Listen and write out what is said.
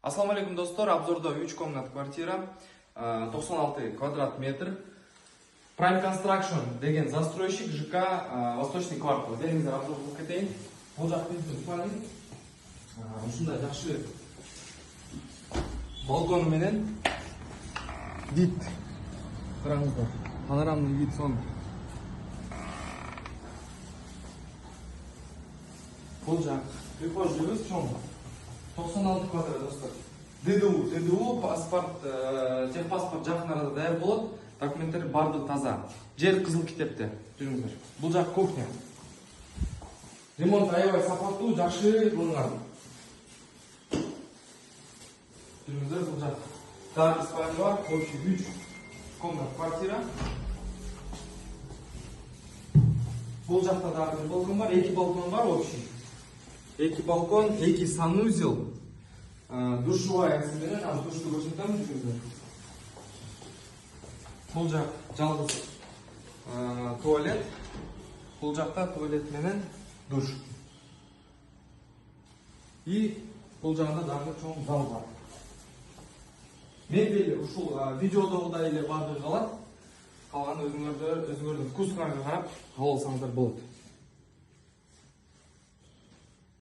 Ассаламу алейкум достор, обзорда 3 комнат квартира, 96 квадрат метр. Prime Construction деген застройщик ЖК Восточный квартал. Деңіздер обзор қылып кетейін. Бұл жақ біздің планин. Осындай жақсы балкон менен вид. Қараңыздар. Панорамный вид сон. Бұл жақ прихожийіміз чоң. 96 квадрат достар. ДДУ паспорт, техпаспорт жақын арада даяр болады. Документтер барды таза. Жер қызыл китепте. Жүріңіздер. Бұл жақ кухня. Ремонт аябай сапаттуу, жақсы кылынган. Жүріңіздер, бұл жақ. Тағы спальня бар, общий 3 комнат квартира. Бұл жақта дағы бір балкон бар, 2 балкон бар общий. 2 балкон, 2 санузел. Душевая менен, аз душты көрсөтөм жүрүңүздөр. Бұл жақ жалғыз туалет. Бұл жақта туалет менен душ. И бұл жағында дағы чоң зал бар. Мебель ушул видеодогудай эле бардыгы калат. Калган өзүңөрдүн вкусуңарга карап алып алсаңыздар болот.